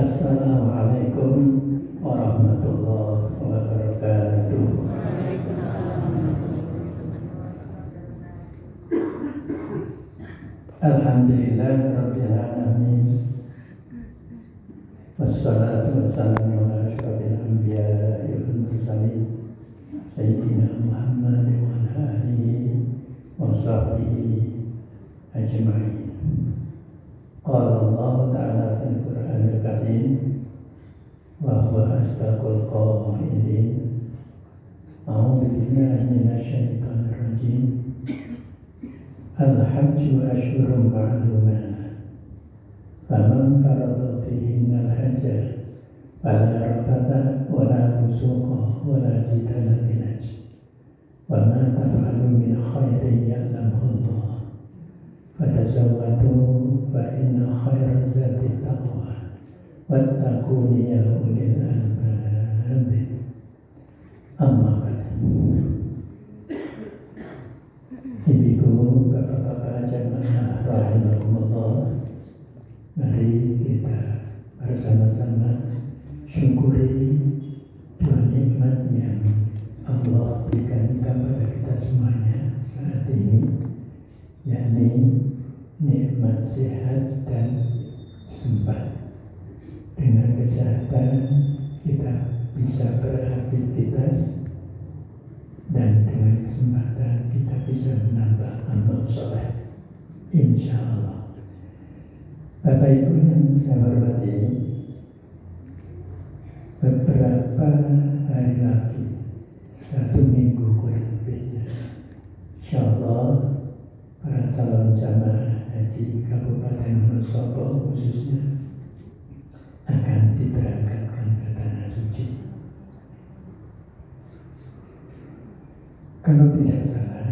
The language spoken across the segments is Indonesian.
Assalamualaikum warahmatullahi wabarakatuh. Alhamdulillah rabbil alamin. Wassalatu wassalamu ala asyrofil anbiya'i wal mursalin sayyidina Muhammad wa ala alihi wa sahbihi ajma'in. Qala Allah ta'ala fil Qur'anil Karim wa huwa asdaqul qailin. A'udzu billahi minasy syaithanir rajim. Al-hajju asyhurun ma'lumat. Faman farada fihinna al-hajja fala rafatha wala fusuqa wala jidala fil hajj. Wa ma taf'alu min khairin ya'lamhu Allah. Fatazawwadu fa inna khairaz zadi taqwa wattaquni ya ulil albab. Amma ba'd. Ibu, bapak-bapak jamaah rahimakumullah, mari kita bersama-sama syukuri dua nikmat yang Allah berikan kepada kita semuanya saat ini, yakni nikmat sehat dan sempat. Dengan kesehatan kita bisa beraktivitas, dan dengan kesempatan kita bisa menambah amal soleh, insya Allah. Bapak Ibu yang saya hormati, beberapa hari lagi, 1 minggu kurang lebihnya, insya Allah para calon jamaah haji Kabupaten Wonosobo khususnya akan diberangkatkan ke Tanah Suci. Kalau tidak salah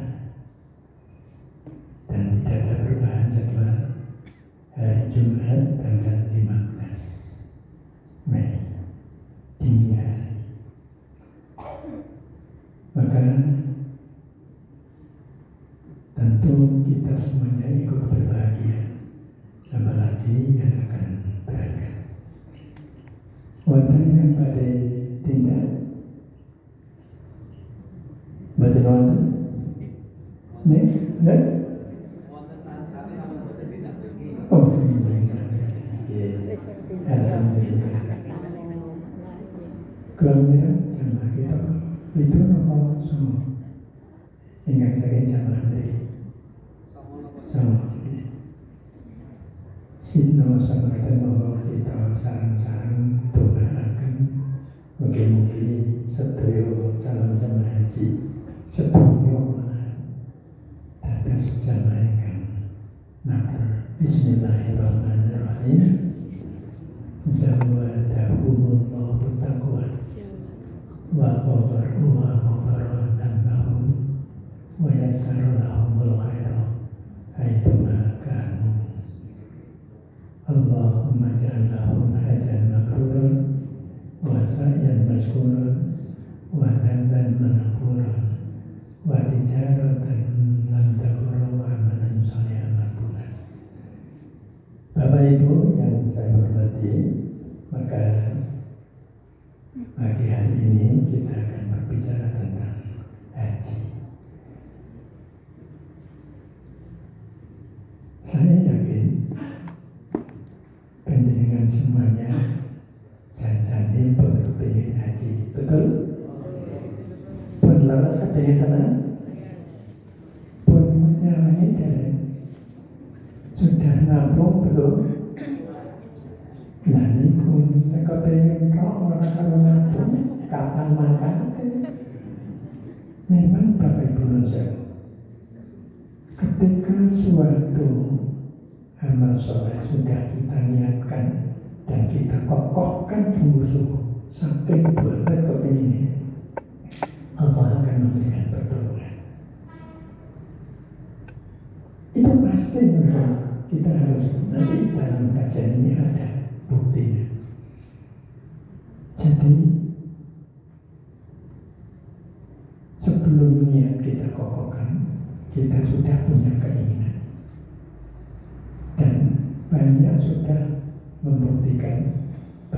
dan tidak ada perubahan jadwal, hari Jumat tanggal 15 Mei dini hari. Maka tentu kita semuanya ikut berbahagia, apalagi yang akan berangkat. Wonten yang pada tindak betul wonten? Nek? Oh, alhamdulillah. Kemudian jamaah kita itu nomor semua. Ingat saya jamaah tadi. Sama. Sino sama kita nomor kita sarang-sarang doakan mugi-mugi sedaya calon jamaah haji sebelumnya dados jamaah ingkang matur. Bismillahirrahmanirrahim. Zawadahumullahu taqwa wa ghafaru wa ghafaratan lahum wa yassara lahumul khaira haitsu ma kanu. Allahumma ja'alnahum hajan mabruran wa sa'yan mashkuran wa dhanban maghfuran wa tijaratan lan tabura wa amalan shalihan maqbulan. Bapak Ibu yang saya hormati, maka pagi hari ini kita akan berbicara tentang haji. Saya yakin panjenengan semuanya janjane pun kepingin haji, betul? Pun laras kepingin sana? Pun nyamangi dari sudah nabung belum? Nah niku kepingin kok orang kalau nabung kapan makan? Memang Bapak Ibu Nusir, ketika suatu amal soleh sudah kita niatkan dan kita kokohkan sungguh-sungguh sampai benar kepingin, Allah akan memberikan pertolongan. Itu pasti memang kita harus, nanti dalam kajian ini ada buktinya. Jadi sebelum niat kita kokohkan, kita sudah punya keinginan. Dan banyak sudah membuktikan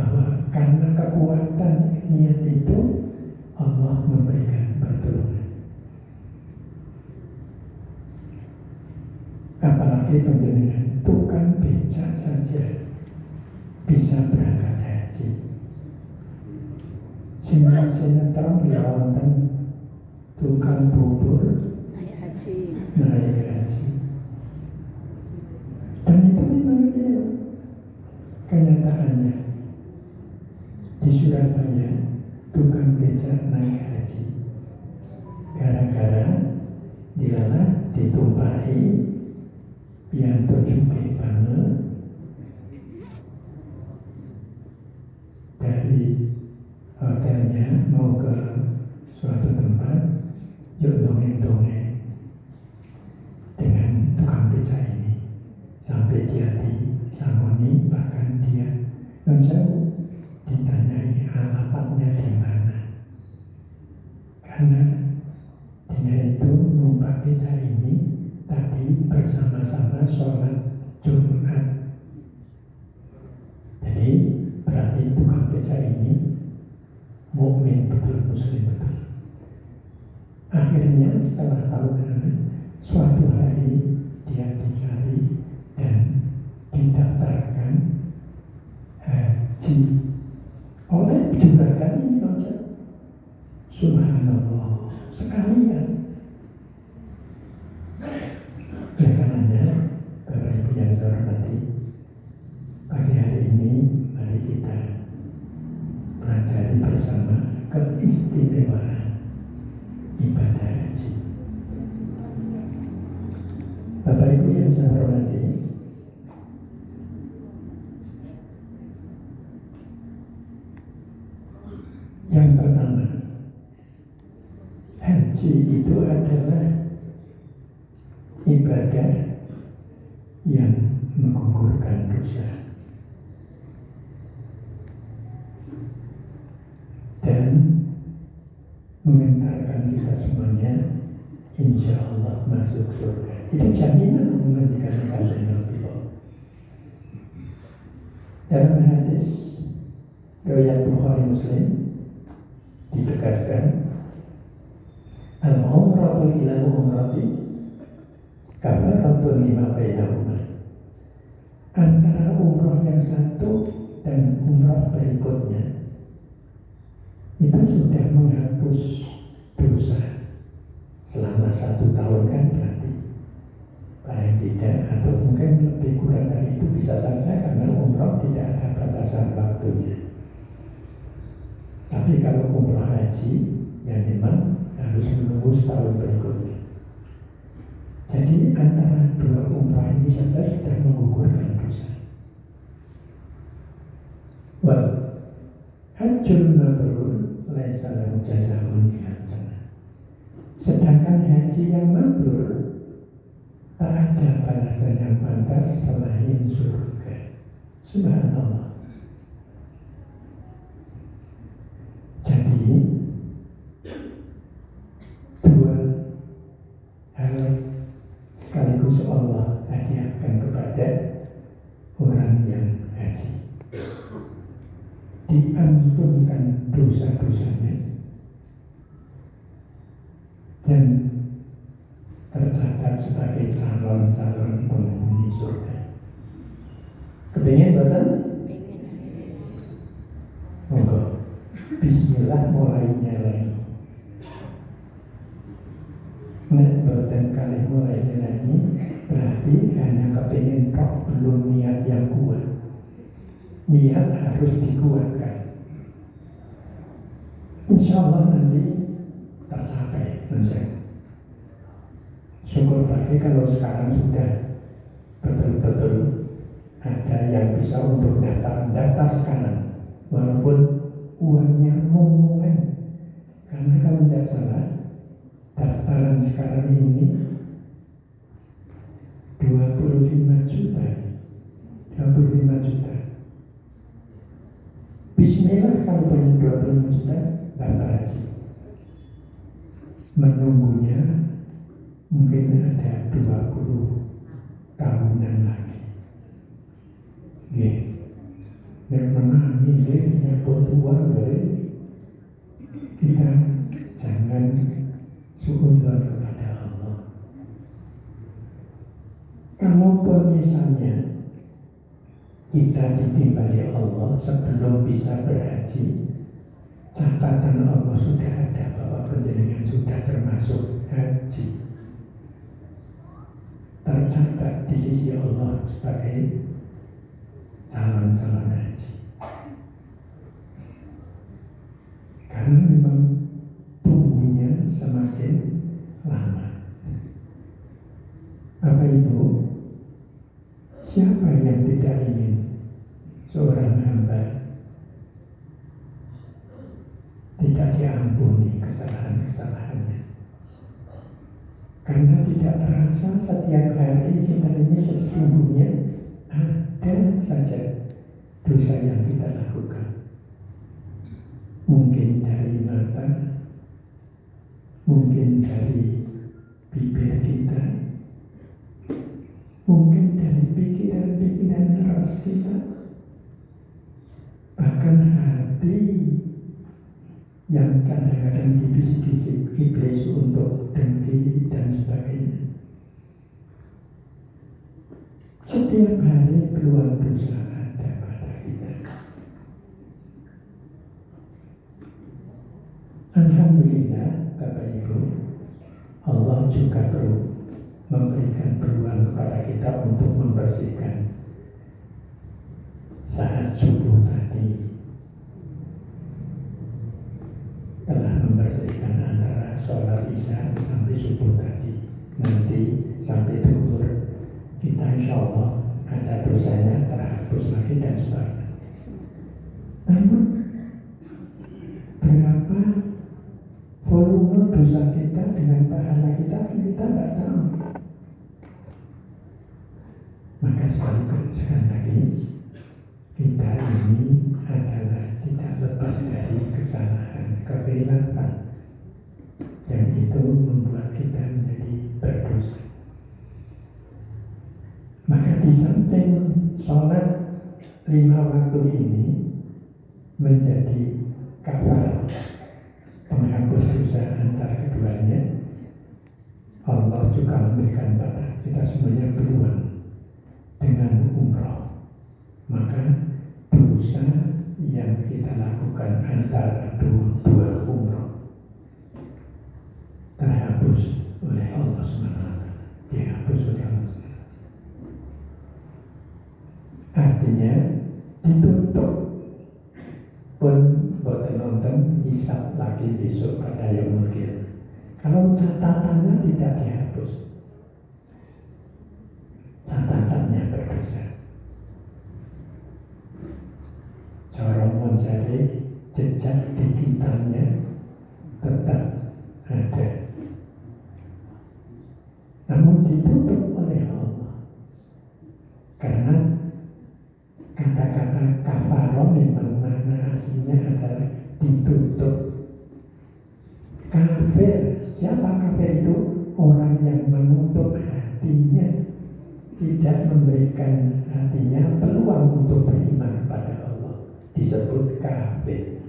bahwa karena kekuatan niat itu Allah memberikan pertolongan. Apalagi penjenengan tukang becak saja bisa berangkat haji. Sinetron di wonten tukang bubur naik haji. Dan itu memang real. Kenyataannya di Surabaya tukang becak naik haji gara-gara dilalah ditumpahi pianto sugih banget dari hotelnya mau ke suatu tempat, yuk dongeng-dongeng dengan tukang becak ini sampai dia disangoni, bahkan dia menjauh ditanyai alamatnya di mana, karena dia itu numpak becak ini tadi bersama-sama sholat Jumat. Jadi berarti tukang becak ini mukmin betul, muslim betul. Akhirnya setelah tahu suatu hari dia dicari dan didaftarkan haji oleh juragan ini saja. Subhanallah, sekalian. Oleh karenanya, Bapak Ibu yang saya hormati, pagi hari ini mari kita pelajari bersama keistimewaan ibadah haji. Bapak Ibu yang saya hormati, yang pertama, haji itu adalah ibadah yang menggugurkan dosa dan mengantarkan kita semuanya insya Allah masuk surga. Itu jaminan menghentikan kajian Allah. Dalam hadis riwayat Bukhari Muslim ditegaskan, al-umratu ilal umrati kafaratun lima bainahuma. Antara umrah yang satu dan umrah berikutnya itu sudah menghapus dosa selama 1 tahun, kan berarti paling tidak, atau mungkin lebih kurang dari itu bisa saja, karena umrah tidak ada batasan waktunya. Tapi kalau umrah haji ya memang harus menunggu setahun berikutnya. Jadi antara 2 umrah ini saja sudah menggugurkan dosa. Wal hajjul mabrur laisa lahu jazaa'un illa jannah. Sedangkan haji yang mabrur tak ada balasan yang pantas selain surga. Subhanallah. Jadi 2 hal sekaligus Allah hadiahkan kepada orang yang haji. Diampunkan dosa-dosanya dan tercatat sebagai calon-calon penghuni surga. Kepingin betul? Monggo. Bismillah mulai nyelai. Nek boten kali mulai nyelai berarti hanya kepingin tok, belum niat yang kuat. Niat harus dikuatkan. Insya Allah nanti tercapai. Syukur bagi kalau sekarang sudah betul-betul ada yang bisa untuk daftar sekarang, walaupun uangnya mumpungan. Karena kalau tidak salah daftaran sekarang ini 25 juta. Bismillah, kalau punya 25 juta daftar haji. Menunggunya mungkin ada 20 tahunan lagi. Nek menangi maka jangan suudzon kepada Allah. Kalaupun misalnya kita ditimbali Allah sebelum bisa berhaji, catatan Allah sudah ada bahwa panjenengan sudah termasuk haji, tercatat di sisi Allah sebagai calon-calon haji. Karena memang tunggunya semakin lama. Bapak Ibu, siapa yang tidak ingin seorang hamba tidak diampuni kesalahan-kesalahannya? Karena tidak terasa setiap hari kita ini sesungguhnya ada saja dosa yang kita lakukan. Mungkin dari mata, mungkin dari bibir kita, mungkin dari pikiran-pikiran keras kita, bahkan hati yang kadang-kadang dibisik-bisik iblis untuk dengki dan sebagainya. Setiap hari peluang dosa ada pada kita. Alhamdulillah, Bapak Ibu, Allah juga perlu memberikan peluang kepada kita untuk membersihkan. Saat subuh tadi telah membersihkan antara sholat isya sampai subuh tadi. Nanti sampai zuhur kita insya Allah ada dosanya terhapus lagi dan sebagainya. Namun berapa volume dosa kita dengan pahala kita tidak tahu. Maka sekali lagi kita ini adalah tidak lepas dari kesalahan, kekhilafan yang itu membuat kita menjadi berdosa. Maka di samping sholat 5 waktu ini menjadi kafarat menghapus dosa antara keduanya, Allah juga memberikan kepada kita semuanya peluang dengan umroh. Maka dosa yang kita lakukan antara dua umroh terhapus oleh Allah SWT, dihapus oleh Allah SWT. Artinya ditutup pun buat nonton hisab lagi besok pada yaumul qiyamah. Kalau catatannya tidak dihapus, catatannya berdosa. Orang mencari jejak digitalnya tetap ada, namun ditutup oleh Allah. Karena kata-kata kafaroh memang makna aslinya adalah ditutup. Kafir, siapa kafir itu? Orang yang menutup hatinya, tidak memberikan hatinya peluang untuk beriman pada Allah, disebut kafir.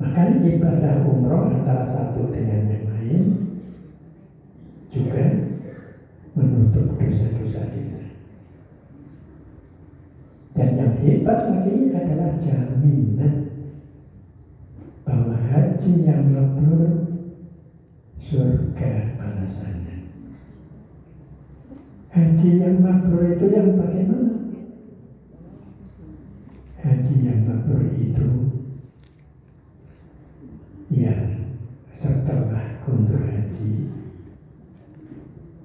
Maka ibadah umroh antara satu dengan yang lain juga menutup dosa-dosa kita. Dan yang hebat lagi adalah jaminan bahwa haji yang mabrur surga balasannya. Haji yang mabrur itu yang bagaimana? Haji yang mabrur itu yang setelah kundur haji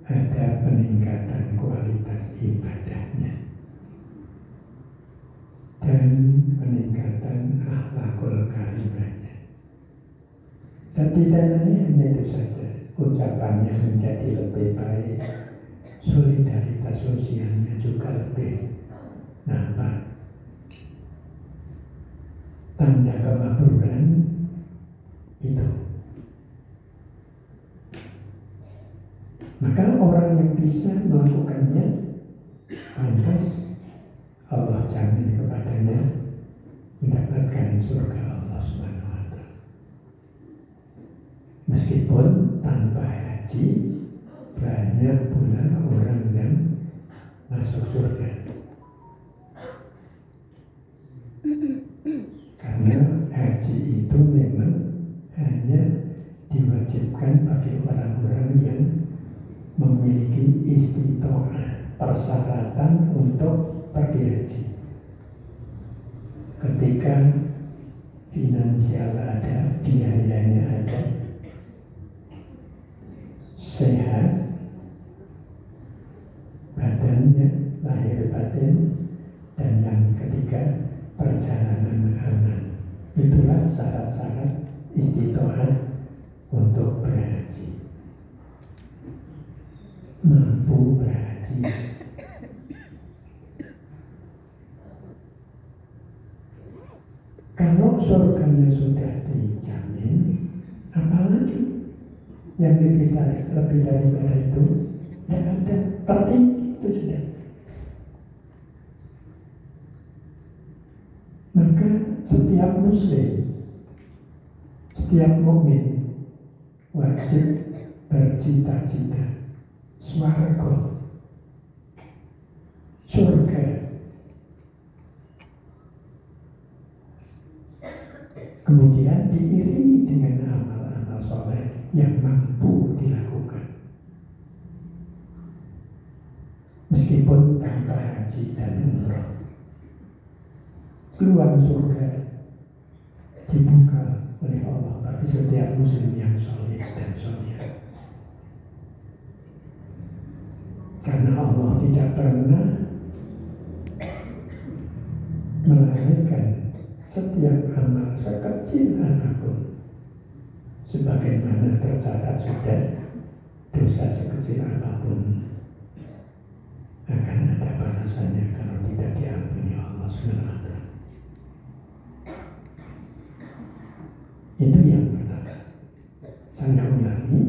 ada peningkatan kualitas ibadahnya dan peningkatan akhlakul karimahnya. Dan tidak hanya itu saja, ucapannya menjadi lebih baik, solidaritas sosialnya juga lebih nampak. Tanda kemakmuran itu. Maka orang yang bisa melakukannya, pantas Allah jamin kepadanya mendapatkan surga Allah Subhanahu wa Ta'ala. Meskipun tanpa haji banyak pula orang yang masuk surga. Karena haji itu memang hanya diwajibkan bagi orang-orang yang memiliki istitoah, persyaratan untuk pergi haji. Ketika finansial ada, biayanya ada, sehat, badannya, lahir batin, dan yang ketiga perjalanan aman. Itulah syarat-syarat istitoah untuk berhaji. Mampu berhaji. Kalau surganya sudah dijamin, apalagi yang lebih daripada itu? Tidak ada, tertinggi itu sudah. Maka setiap muslim, setiap mukmin wajib bercita-cita swarga, surga. Kemudian diiringi dengan amal-amal soleh yang mampu dilakukan. Meskipun tanpa haji dan umrah, peluang surga dibuka oleh Allah bagi setiap muslim yang soleh dan soleh. Karena Allah tidak pernah melahirkan setiap amal sekecil apapun, sebagaimana tercatat sudah dosa sekecil apapun akan ada balasannya kalau tidak diampuni Allah SWT. Itu yang pertama. Saya ulangi,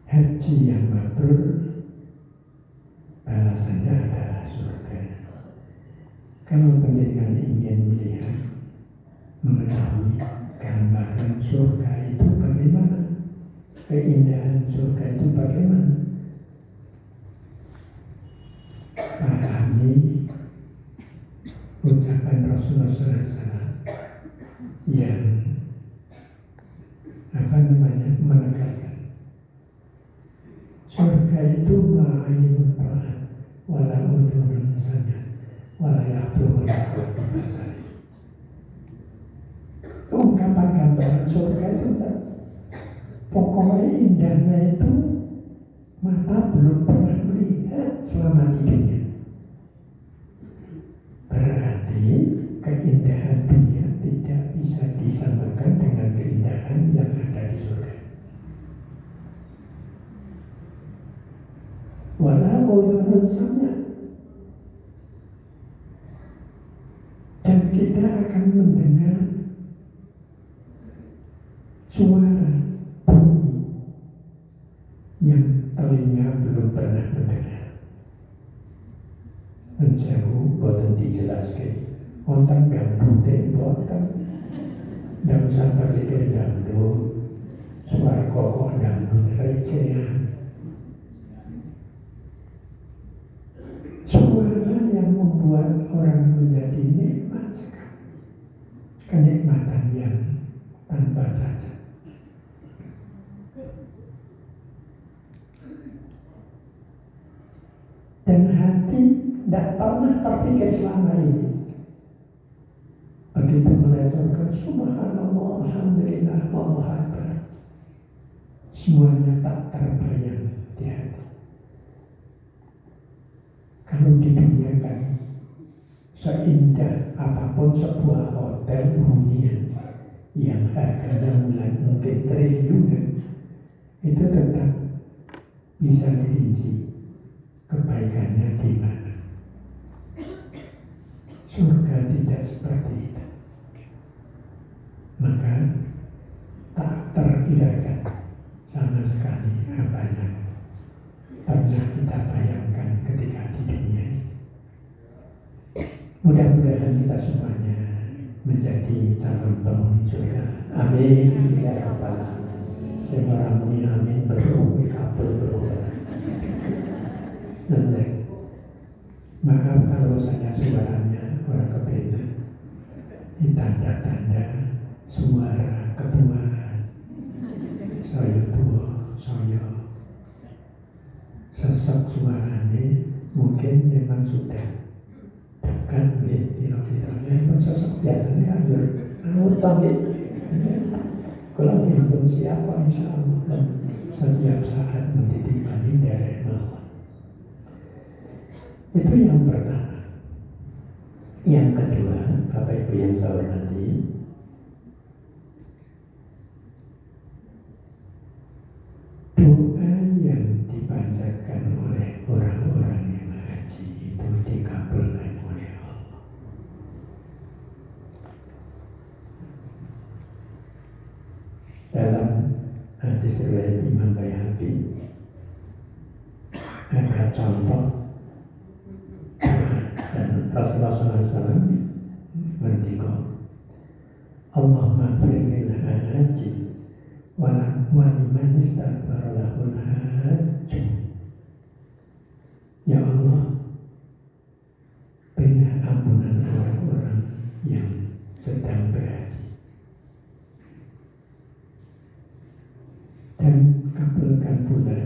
haji yang mabrur balasannya adalah surga. Kalau penjenengan ingin melihat, mengetahui gambaran surga itu bagaimana, keindahan surga itu bagaimana, pahami ucapan Rasulullah SAW yang menegaskan surga itu ma'ainun ra'at wala udhurun sami'at wala yahdurun basari. Ungkapan gambaran surga itu pokoknya indahnya itu mata belum pernah melihat selama hidupnya. Berarti keindahan dunia tidak bisa disamakan dengan keindahan yang ada di surga. Wala udhurun sami'at, dan kita akan mendengar suara bunyi yang telinga belum pernah mendengar. Menjauh boten dijelaskan. Wonten dangdute boten. Ndak usah berpikir dangdut. Suara kok dangdut recehan. Suara yang membuat orang menjadi nikmat sekali. Kenikmatan yang tanpa cacat. Dan hati tidak pernah terpikir selama ini. Begitu meletakkan subhanallah, alhamdulillah, wallahu akbar, semuanya tak terbayang di hati. Kalau di dunia kan seindah apapun sebuah hotel hunian yang harganya mungkin triliunan, itu tetap bisa dirinci kebaikannya di mana. Surga tidak seperti itu. Maka tak terkirakan sama sekali apa yang pernah kita bayangkan ketika di dunia ini. Mudah-mudahan kita semuanya jadi calon penghuni surga. Amin ya rabbal alamin. Saya orang muni amin berdoa kabul berdoa. Nanti maaf kalau saya suaranya orang kebenar. Ini tanda-tanda suara ketuaan. Saya tua, saya sesak suaranya mungkin memang sudah dekat kira-kira pun sesak biasanya utang kalau pun siapa insya Allah dan setiap saat mendidik kami dari Allah. Itu yang pertama. Yang kedua, Bapak Ibu yang saya hormati, doa yang dipanjatkan oleh orang-orang yang haji itu dikabulkan oleh Allah. Dalam hadis riwayat Imam Baihaqi ada contoh dan Rasulullah SAW mendikau Allahumma firlil haji waliman istaghfar lahul hajj. Ya Allah, berilah ampunan orang-orang yang sedang berhaji dan kabulkan pula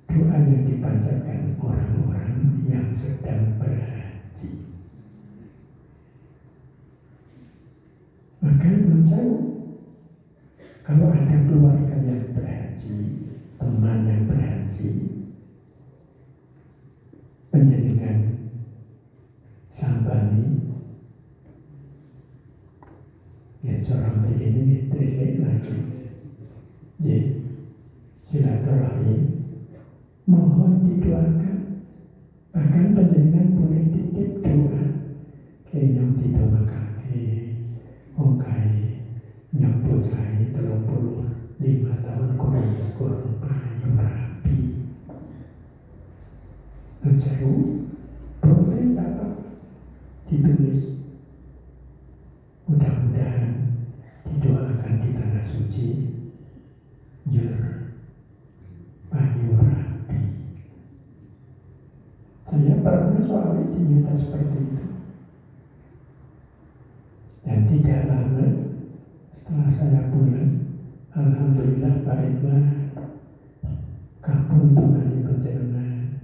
doa yang dipanjatkan orang-orang yang sedang berhaji. Maka menjauh kalau ada keluarga yang berhaji, teman yang berhaji, penjenengan sambani, ya corong ini terlihat lagi, ya silaturahim. Mohon didoakan. Bahkan penjenengan boleh titip doa kayak yang didoakan ongkai nyambut saya 35 tahun kurang payu rapi menjauh boleh dapat ditulis. Mudah-mudahan didoakan di tanah suci jur payu rapi. Saya pernah soalnya diminta seperti itu. Dan tidak lama setelah saya pulang, alhamdulillah Pak Ridwan kabul tumani panjenengan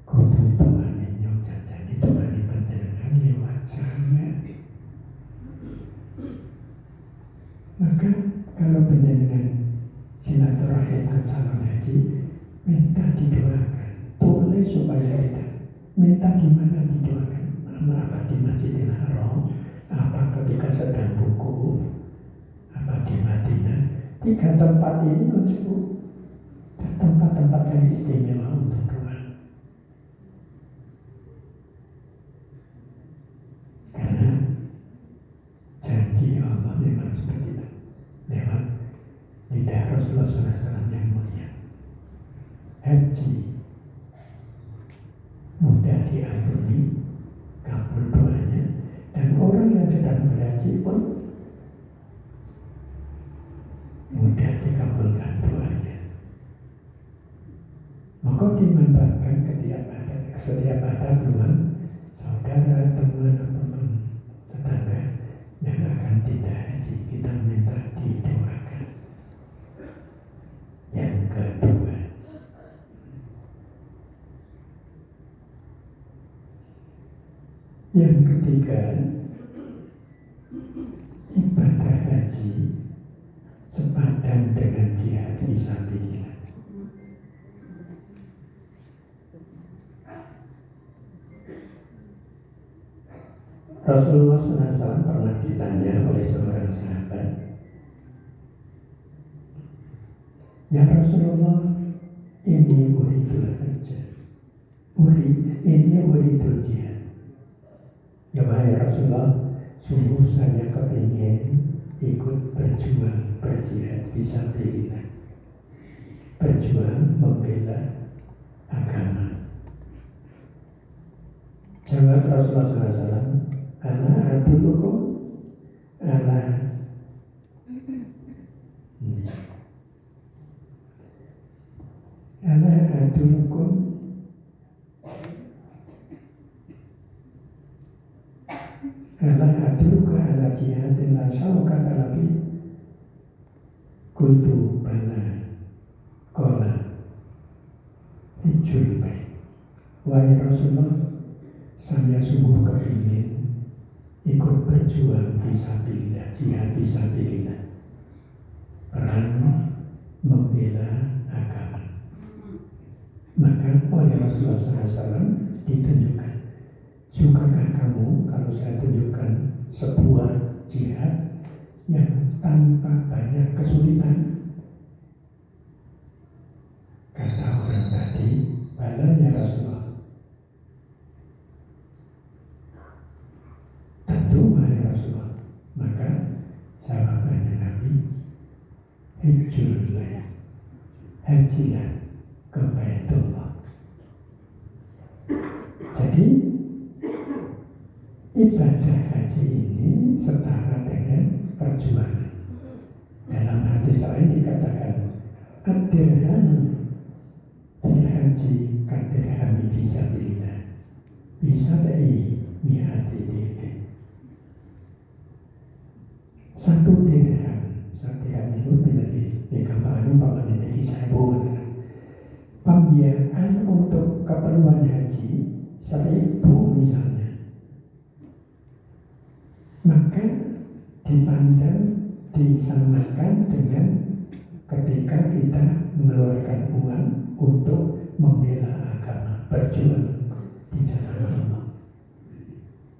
kudu tumani nyong jajani tumani panjenengan lewat saya. Maka kalau panjenengan silaturahim ke calon haji, minta didoakan, tulis supaya kita minta di mana didoakan. Apa di Masjidil Haram, apa ketika sedang buku, apa di Madinah. 3 tempat ini mencukup tempat-tempat yang istimewa untuk doa. Karena janji Allah memang seperti itu lewat lidah Rasulullah SAW yang mulia. Haji mudah diampuni, kabul doanya, dan orang yang sedang berhaji pun mudah dikabulkan doanya. Maka dimanfaatkan setiap ada peluang saudara, teman, tetangga yang akan tidak haji, kita minta didoakan. Yang kedua, yang ketiga, ibadah haji sepadan dengan jihad fisabilillah. Rasulullah SAW pernah ditanya oleh seorang sahabat, "Ya Rasulullah, ini uridul hajjah, ini uridul jihad." Ya wahai Rasulullah, sungguh saya kepingin ikut berjuang, berjihad fisabilillah, berjuang membela agama. Jawab Rasulullah SAW, "Ana adulukum bala. Ana adulukum ala aduluka ala jihadin la syawkata labi kultu bala kola hijul baik. Wahai Rasulullah, saya sungguh kepingin ikut berjuang fisabilillah, jihad fisabilillah, perang membela agama. Maka oleh Rasulullah SAW ditunjukkan, sukakah kamu kalau saya tunjukkan sebuah jihad yang tanpa banyak kesulitan? Kata orang tadi, balanya Rasulullah. Tentu wahai Rasulullah. Maka jawabannya Nabi, hijrullah, hajilah ke Baitullah. Jadi ibadah haji ini setara dengan perjuangan. Dalam hadis lain dikatakan, ad-dirham bil haji kad-dirhami fisabilillah, bisa dari mi'ati dirham. Satu dirham itu lebih dikatakan paman ini 1000. Pembiayaan untuk keperluan haji 1000 misalnya, maka dipandang disamakan dengan ketika kita mengeluarkan uang untuk membela agama, berjuang di jalan Allah.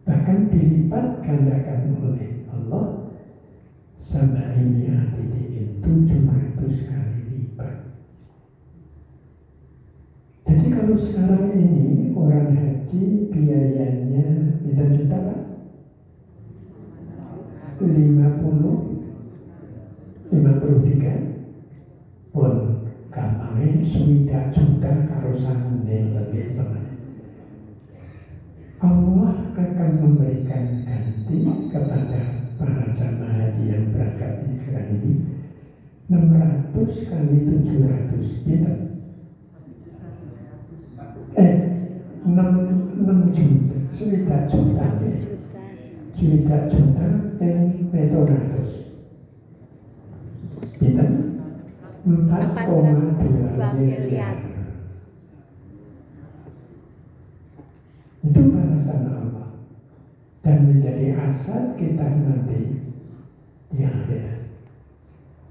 Bahkan dilipat gandakan oleh Allah sama ini hati 700 kali lipat. Jadi kalau sekarang ini orang haji biayanya berapa juta Pak? 53 pun gampangnya sudah juta karo sanggune lebih banget. Allah akan memberikan ganti kepada para jamaah haji yang berangkat ini 600 kali 700 gitu. 6 juta, sudah juta ya. Juta yang 400 gitu. 4,2 miliar. Itu balasan Allah dan menjadi asal kita nanti di akhirat,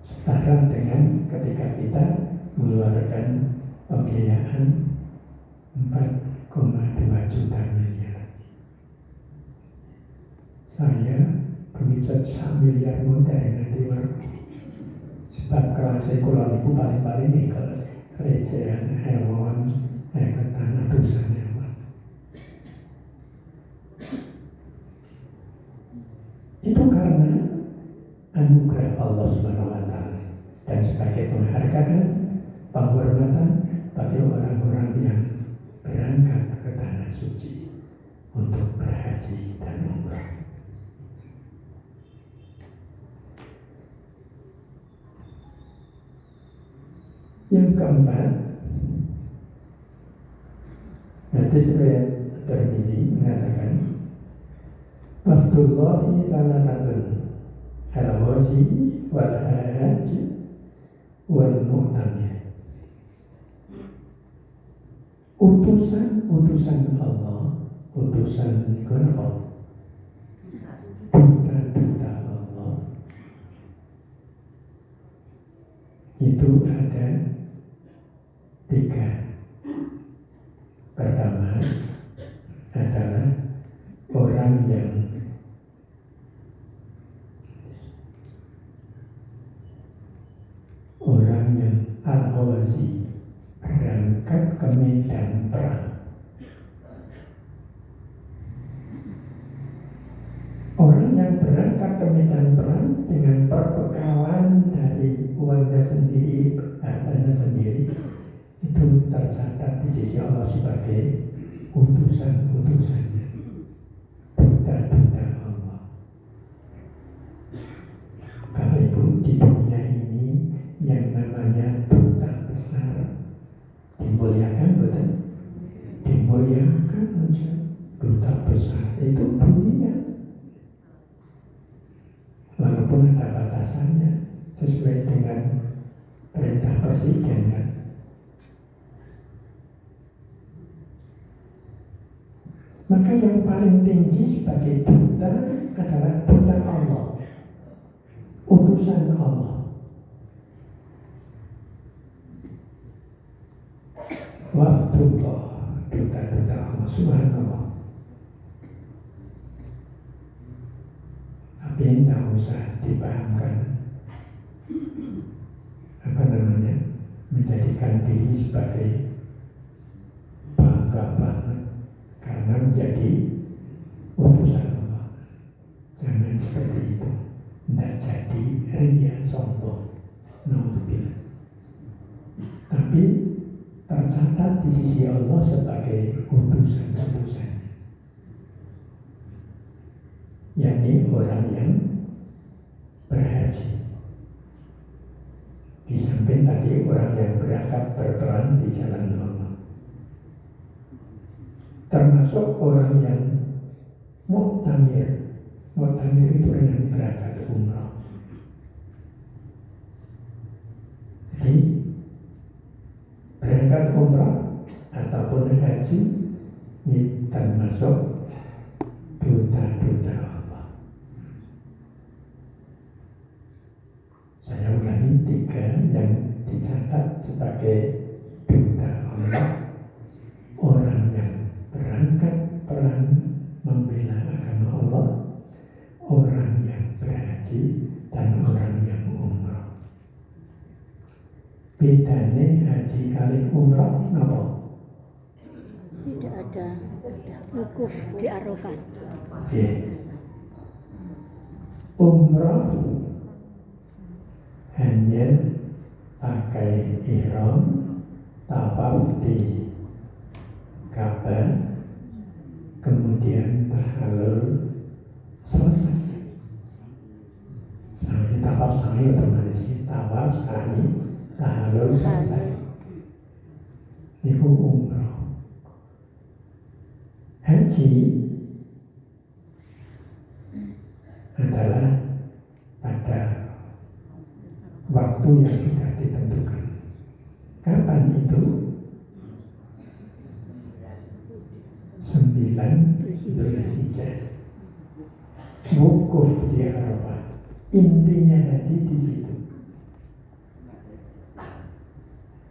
setara dengan ketika kita mengeluarkan pembiayaan 4,2 juta miliar. Saya berbicara 1 miliar mudah nanti sebab kelas ekonomi itu paling-paling ini ke recehan hewan, ketan atusan hewan. Itu karena anugerah Allah Subhanahu wa Ta'ala dan sebagai penghargaan, penghormatan bagi orang-orang yang berangkat ke tanah suci untuk berhaji dan umrah. Yang keempat, hadis riwayat Tirmidzi mengatakan, Wafdullahi salatatun al-ghazi wal-hajj wal-mu'tamir. Utusan Allah, utusan Allah, duta-duta Allah itu ada 3. Pertama adalah orang yang al-ghazi, berangkat ke medan perang. Orang yang berangkat ke medan perang dengan perbekalan dari uangnya sendiri, hartanya sendiri, itu tercatat di sisi Allah sebagai utusan-utusannya, duta-duta Allah. dimuliakan betul, dimuliakan aja. Duta besar itu bunyinya, walaupun ada batasannya sesuai dengan perintah presiden kan. Maka yang paling tinggi sebagai duta adalah duta Allah, utusan Allah. Waftullah, duta-duta Allah subhanallah. Tapi tidak usah dipahamkan menjadikan diri sebagai bangga banget karena menjadi utusan Allah. Jangan seperti itu. Tidak jadi ria sombong. Naudzubillah. Tapi tercatat di sisi Allah sebagai utusan-utusan, yakni orang yang berhaji. Di samping tadi orang yang berangkat berperang di jalan Allah, termasuk orang yang mu'tamir. Mu'tamir itu orang yang berangkat umrah. Jadi berangkat umrah ataupun haji ini termasuk duta-duta Allah. Saya ulangi 3 yang dicatat sebagai duta Allah: orang yang berangkat perang membela agama Allah, orang yang berhaji, dan orang yang umrah. Bedanya haji kali umrah apa? Tidak ada wukuf di Arafat. Umrah hanya pakai ihram, tawaf di Ka'bah, kemudian tahallul, selesai. Sa'i, tawaf, sa'i otomatis, tawaf, sa'i, tahallul, selesai. Itu umrah. Haji adalah pada waktu yang sudah ditentukan. Kapan itu? 9 Dzulhijjah. Wukuf di Arafah. Intinya haji di situ.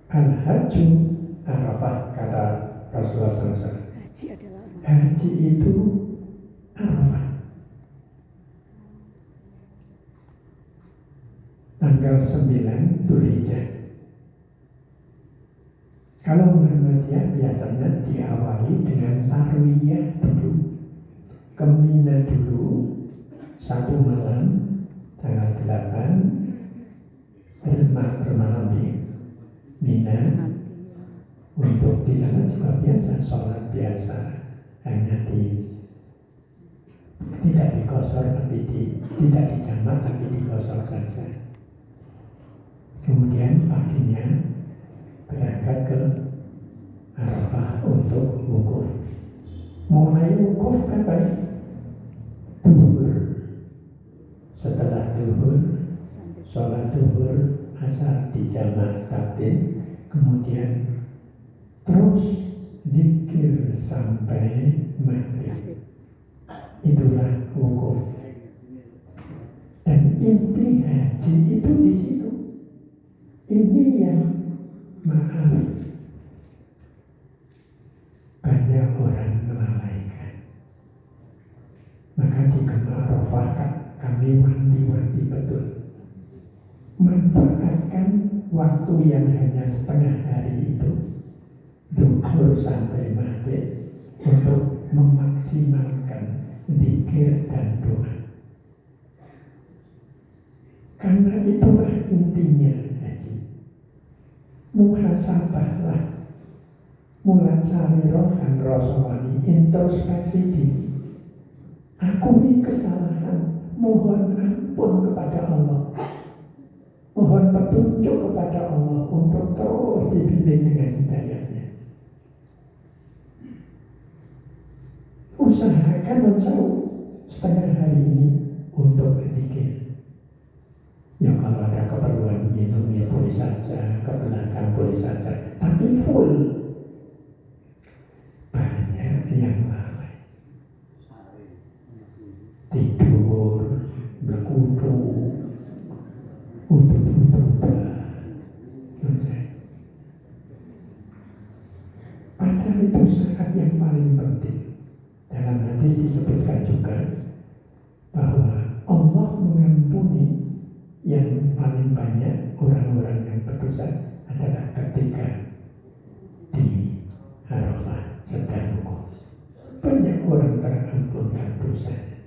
Al-Hajju Arafah, kata Rasulullah SAW. Haji itu Arafah. Tanggal 9 Dzulhijjah. Kalau Muhammadiyah biasanya diawali dengan tarwiyah dulu, ke Mina dulu 1 malam, tanggal 8 bermalam di Mina. Untuk di sana juga biasa, sholat biasa, hanya tidak dikosor, tapi tidak dijamak, tapi dikosor saja. Kemudian paginya berangkat ke Arafah untuk wukuf. Mulai wukuf kapan? Duhur. Setelah duhur, sholat duhur, asar dijamak takdim, kemudian terus zikir sampai maghrib. Itulah wukuf. Dan inti haji itu di situ. Ini yang maaf banyak orang melalaikan. Maka di Gemah Arafah kami wanti-wanti betul. Manfaatkan waktu yang hanya setengah hari itu, duhur sampai maghrib, untuk memaksimalkan zikir dan doa. Karena itulah intinya haji. Muhasabahlah, mulasari rohan rosawani, introspeksi diri. Akui kesalahan, mohon ampun kepada Allah, mohon petunjuk kepada Allah untuk terus dibimbing dengan hidayahnya. usahakan mencari setengah hari ini untuk zikir. Ya kalau ada keperluan minum ya boleh saja, ke belakang boleh saja, tapi full. Banyak yang lalai, tidur, berkutu, padahal itu saat yang paling penting. Dalam hadis disebutkan juga bahwa Allah mengampuni yang paling banyak orang-orang yang berdosa adalah ketika di Arafah sedang wukuf. Banyak orang terampunkan dosanya.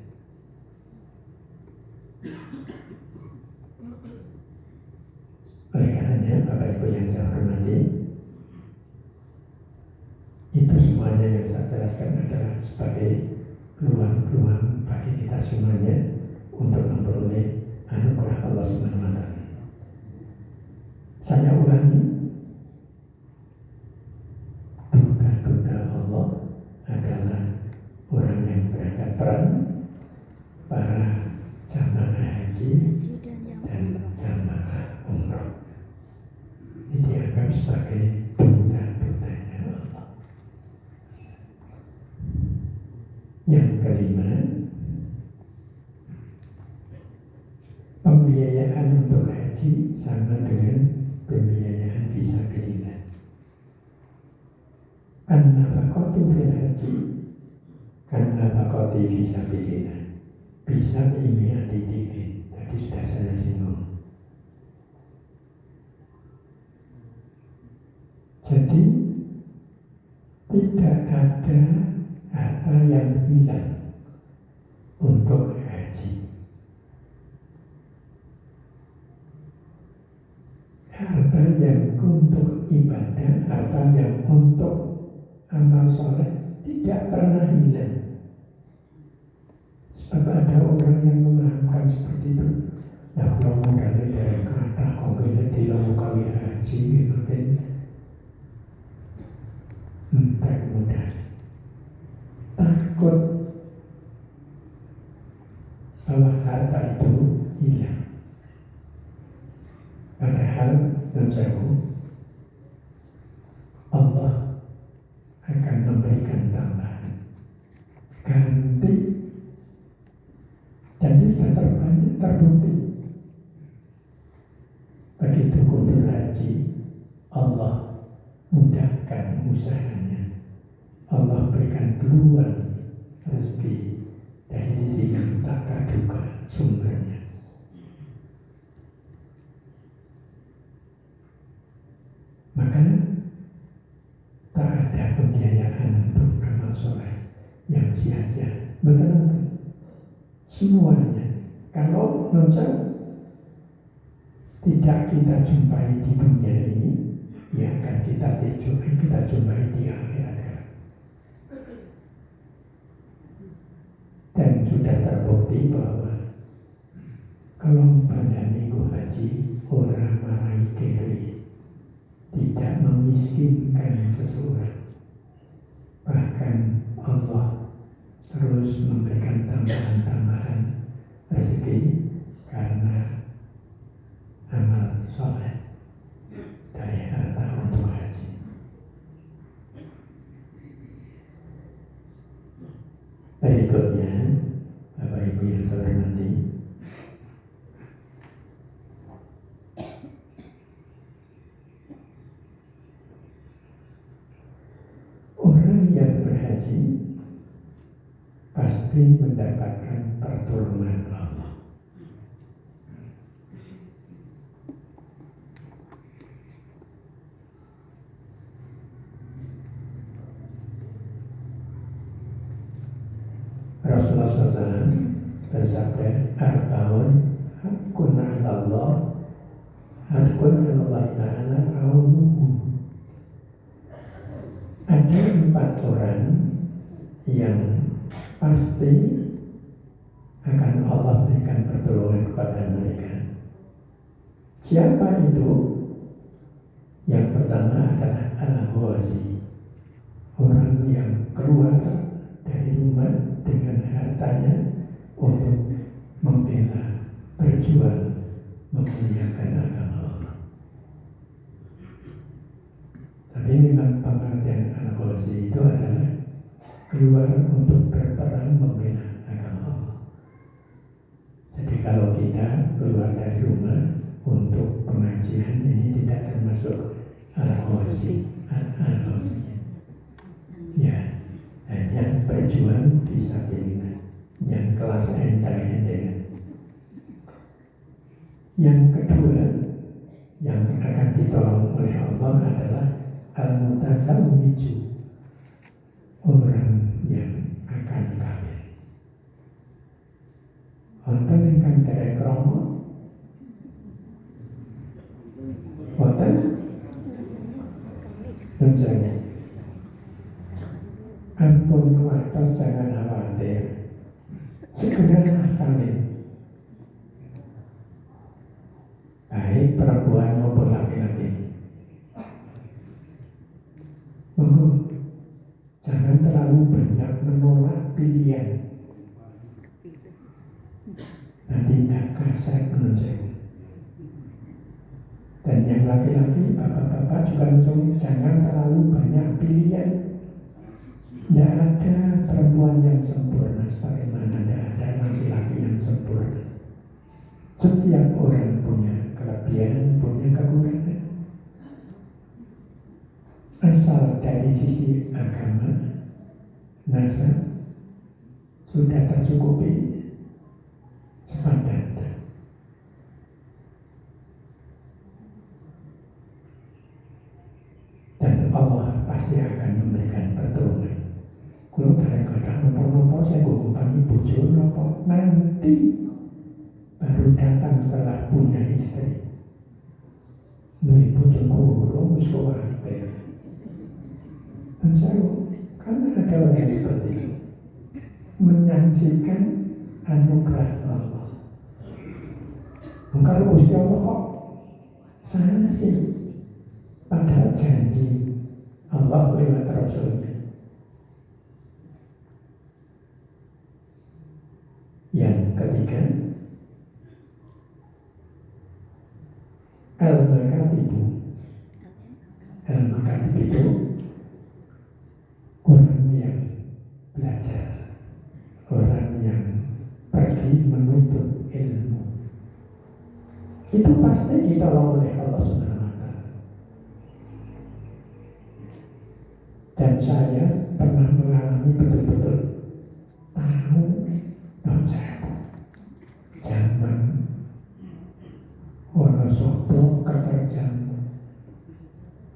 Oleh karenanya, Bapak Ibu yang saya hormati, itu semuanya yang saya jelaskan adalah sebagai peluang-peluang bagi kita semuanya untuk memperoleh anugerah Allah SWT. Saya ulangi, duta-duta Allah adalah orang yang berangkat perang, para jamaah haji dan jamaah umroh. Ini dianggap sebagai duta-dutanya Allah. Yang kelima, pembiayaan untuk haji sama dengan pembiayaan fisabilillah. An-nafaqatu fil haji kan nafaqati fisabilillah. Bisa imiati dikit. Tadi sudah saya singgung. Jadi tidak ada harta yang hilang untuk haji. Harta yang untuk ibadah, harta yang untuk amal soleh tidak pernah hilang. Sebab ada orang yang memahamkan seperti itu. Nah, kalau modalnya dari kata konkretnya tidak kali haji, mungkin tak mudah. Takut bahwa harta itu hilang. Padahal menjauh Allah akan memberikan tambahan ganti, dan itu sudah terbukti. Begitu kunjung haji, Allah mudahkan usahanya. Allah berikan peluang rezeki dari sisi yang tak terduga sumbernya. Maka tak ada pembiayaan untuk amal soleh yang sia-sia. Betul. Semuanya. Kalau nonjol tidak kita jumpai di dunia ini, ya akan kita jumpai di akhirat. Dan sudah terbukti bahwa kalau pada minggu haji orang marai kiri tidak memiskinkan seseorang, bahkan Allah terus memberikan tambahan-tambahan rezeki karena amal soleh dari harta untuk haji. Berikutnya, Bapak Ibu yang saya hormati, orang yang berhaji pasti mendapatkan pertolongan Allah. Rasulullah SAW bersabda, "Arba'un hakun 'ala Allah, hakun 'ala Allah Ta'ala aunuhum." Ada 4 orang yang pasti akan Allah berikan pertolongan kepada mereka. Siapa itu? Yang pertama adalah al-ghazi, orang yang keluar dari rumah dengan hartanya untuk membela, berjuang, memuliakan agama Allah. Tapi memang pengertian al-ghazi itu adalah keluar untuk berperang membela agama Allah. Jadi kalau kita keluar dari rumah untuk pengajian, ini tidak termasuk al-ghazi. Ya, hanya berjuang bisa dilihat. Yang kelas enteng-enteng. Yang kedua yang akan ditolong oleh Allah adalah al-mutazawwiju, orang yang akan kawin. Wonten ingkang derek krama? Wonten? Menjadi ampun kuatos, jangan khawatir, segeralah kawin. Baik perempuan maupun laki-laki. Monggo, jangan terlalu banyak menolak pilihan. Nanti tidak kasar menunjuk. Dan yang laki-laki, bapak-bapak juga menunjuk, jangan terlalu banyak pilihan. Tidak ada perempuan yang sempurna, sebagaimana tidak ada laki-laki yang sempurna. Setiap orang punya kelebihan, punya kekurangan. Asal dari sisi agama, nasab sudah tercukupi, sepadan. Dan Allah pasti akan memberikan pertolongan. Kalau kadang-kadang nopo-nopo saya gugupan ibu bojo nopo, nanti baru datang setelah punya istri. Nih bojo kurung wis kuwatir. Dan saya kan ada orang seperti itu, menyaksikan anugerah Allah. Kalau Gusti Allah kok saya sih, padahal janji Allah lewat Rasulnya. Yang ketiga, al-makatibu. Al-makatib itu orang yang belajar, orang yang pergi menuntut ilmu. Itu pasti ditolong oleh Allah Subhanahu wa Ta'ala. Dan saya pernah mengalami betul-betul tahu zaman Wonosobo keterjang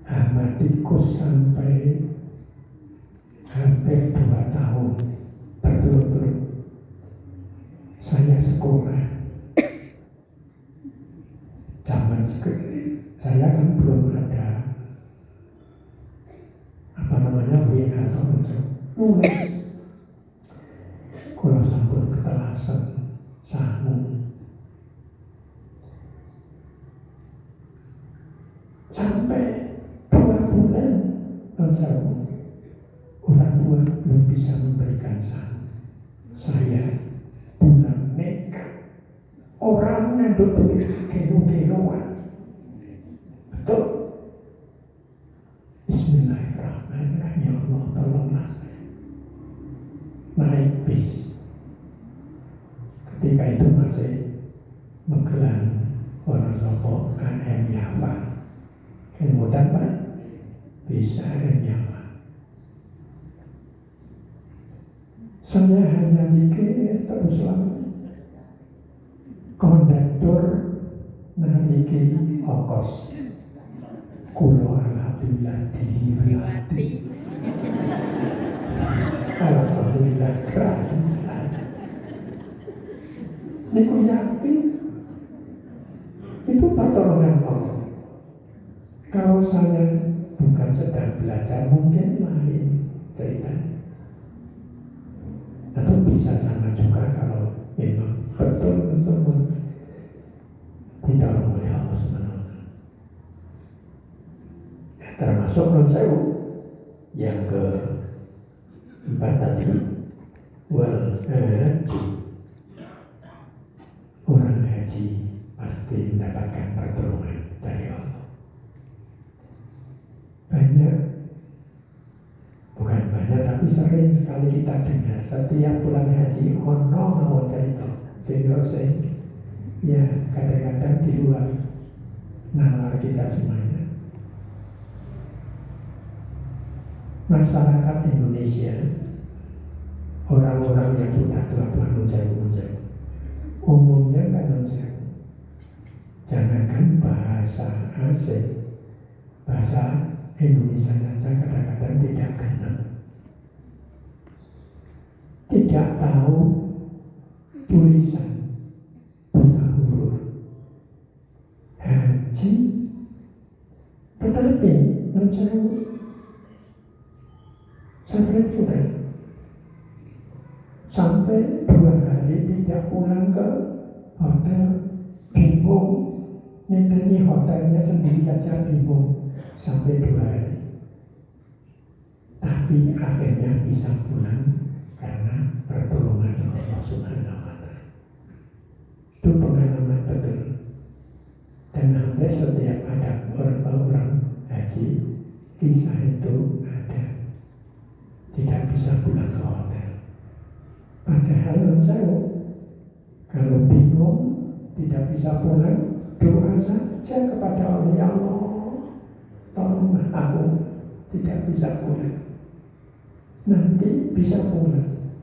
amatikus sampai hampir 2 tahun berturut-turut. Saya sekolah zaman saya kan belum ada WA atau nulis. Kalau sampun ketelasan sangu sampai 2 bulan jauh, orang tua belum bisa memberikan sangu. Saya bulan nekat, orang ngandung duit sekilo-kiloan. Betul. Bismillahirrahmanirrahim. Ya Allah, tolonglah saya. Naik bis. Ketika itu masih Magelang, Wonosobo, AM Yawa. Kemudian Pak, bisa AM Yawa. Saya hanya mikir terus lama. Kondektur naliki ongkos. Kulo alhamdulillah diliwati. Alhamdulillah gratis. Niku yakin itu pertolongan Allah. Kalau saya bukan sedang belajar, mungkin lain ceritanya. Atau bisa sama juga kalau memang betul-betul ditolong oleh Allah Subhanahu wa Ta'ala. Termasuk non sewu yang keempat tadi, wal haji. Orang haji pasti mendapatkan pertolongan dari Allah. Banyak, bukan banyak, tapi sering sekali kita dengar setiap pulang haji ono mau cerita sing ya kadang-kadang di luar nalar kita semuanya. Masyarakat Indonesia, orang-orang yang sudah tua-tua menjauh-menjauh, umumnya kan menjauh. Jangankan bahasa asing, bahasa Indonesia saja kadang-kadang tidak kenal, tidak tahu tulisan, buta huruf haji, tetapi menjauh sampai 2 hari tidak pulang ke hotel, bingung. Ini hotelnya sendiri saja bingung sampai 2 hari. Tapi akhirnya bisa pulang karena pertolongan Allah Subhanahu wa Ta'ala. Itu pengalaman betul. Dan hampir setiap ada orang haji, kisah itu ada. Tidak bisa pulang ke hotel. Padahal jauh. Kalau bingung, tidak bisa pulang, doa saja kepada Allah, ya Allah, tolonglah aku tidak bisa pulang. Nanti bisa pulang.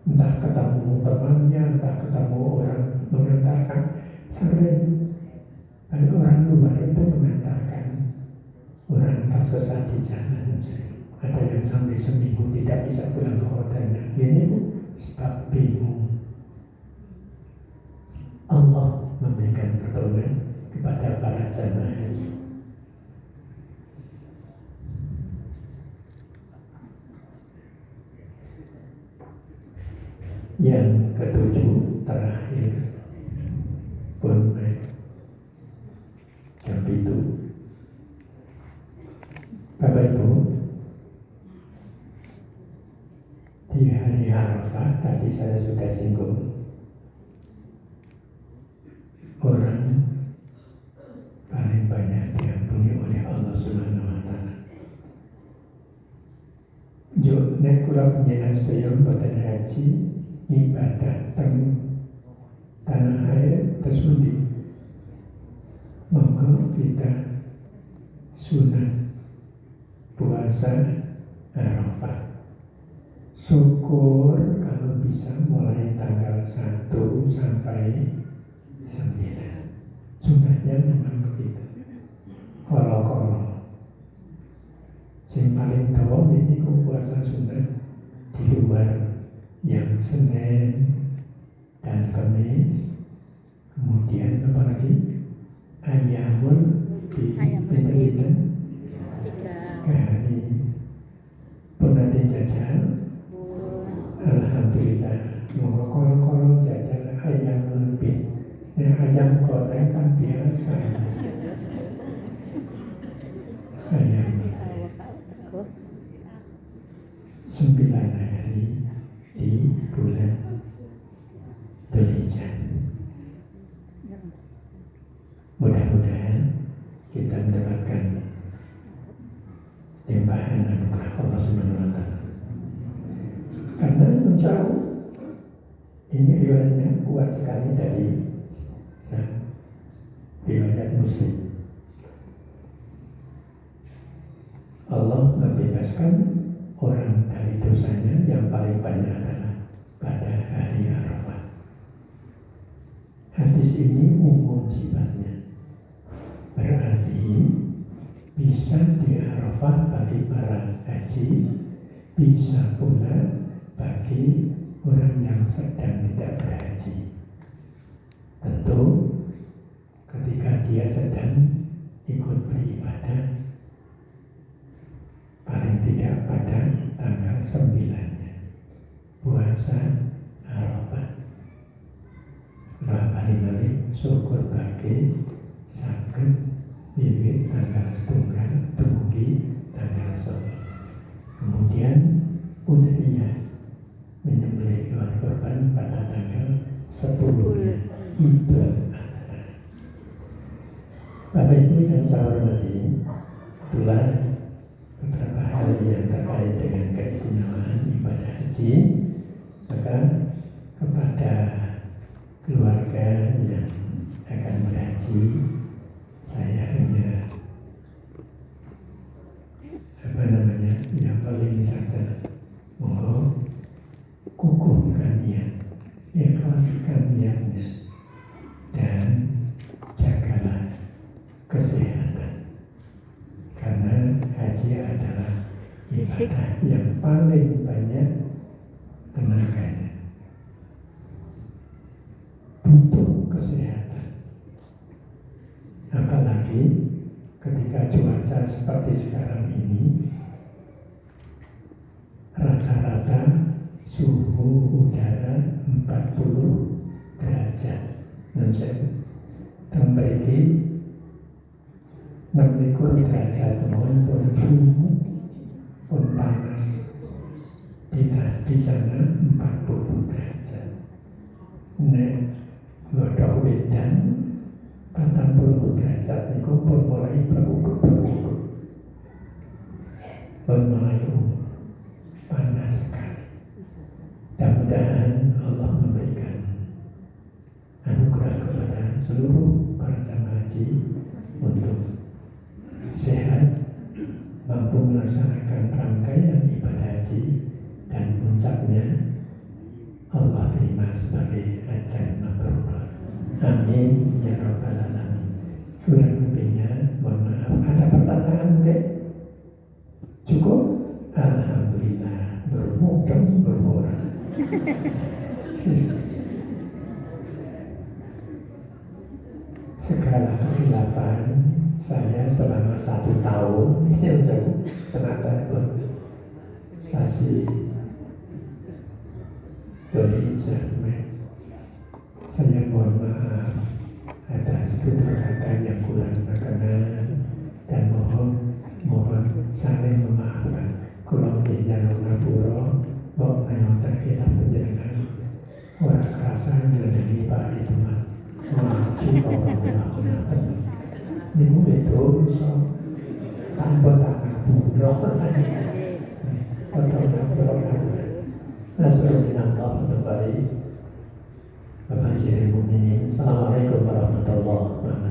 Entah ketemu temannya, entah ketemu orang mengantarkan. Sering orang luar itu mengantarkan orang tersesat di jalan. Ada yang sampai seminggu tidak bisa pulang ke hotelnya. Ini sebab bingung. Allah memberikan pertolongan kepada para jamaah haji. Yang ketujuh terakhir pun jam itu, Bapak Ibu, di hari Arafah tadi saya sudah singgung, orang paling banyak diampuni oleh Allah Subhanahu wa Ta'ala. Jo nek kula panjenengan sedaya boten haji ibadah teng tanah air terus pundi? Monggo kita sunat puasa Arafah. Syukur kalau bisa mulai tanggal 1 sampai 9. Sunatnya memang begitu. Kalau yang paling dawa ini puasa sunat di luar yang Senin dan Kamis, kemudian apa lagi? Ayamul Bid, 3 hari pun nanti jajal. Alhamdulillah, mau kolong-kolong jajal ayamul Bid. Ayam goreng kan biasa. Ayam 9 hari di bulan Dzulhijjah. Mudah-mudahan kita mendapatkan limpahan anugerah Allah Subhanahu wa Ta'ala. Karena menjauh, ini riwayatnya kuat sekali dari riwayat Muslim. Allah membebaskan orang dari dosanya yang paling banyak adalah pada hari Arafah. Hadis ini umum sifatnya, berarti bisa di Arafah bagi para haji, bisa pula bagi orang yang sedang tidak berhaji. Tentu ketika dia sedang ikut beribadah, paling tidak pada tanggal 9-nya puasa Arafah. Bali syukur bagi saged wiwit tanggal 1 dumugi tanggal 9. Kemudian udhiyah menyembelih tanggal 10 Idul Adha. Bapak Ibu yang saya hormati, itulah beberapa hal yang terkait dengan keistimewaan ibadah haji. Maka kepada keluarga yang akan berhaji, saya hanya yang paling saja, monggo kukuhkan niat, ikhlaskan niatnya, dan jagalah kesehatan, karena haji adalah ibadah yang paling banyak tenaganya. Butuh kesehatan, apalagi ketika cuaca seperti sekarang ini, rata-rata suhu udara 40 derajat. Dan mereka 16 derajat mohon pun panas. Di sana 40 derajat. Nek godok wedan 40 derajat niku pun mulai berkukuk. Pun mulai panas sekali. Mudah-mudahan Allah memberikan anugerah kepada seluruh para jamaah haji untuk sehat, mampu melaksanakan rangkaian ibadah haji, dan puncaknya Allah terima sebagai ajang mabrur. Amin ya rabbal alamin. Kurang lebihnya mohon maaf. Ada pertanyaan mungkin? Cukup? Alhamdulillah, bermudeng bermurah. Segala kekhilafan saya selama 1 tahun ini menjadi semacam stasi Indonesia. Saya mohon maaf atas tutur kata yang kurang berkenan, dan mohon saling memaafkan. Kalau tidak ngapura, bahwa yang terkira penjagaan orang kerasa dari Pak itu mah maju orang ini betul so tanpa tangan buruk atau Nasrullah kembali. Bapak Syirik Mukminin. Assalamualaikum warahmatullahi wabarakatuh.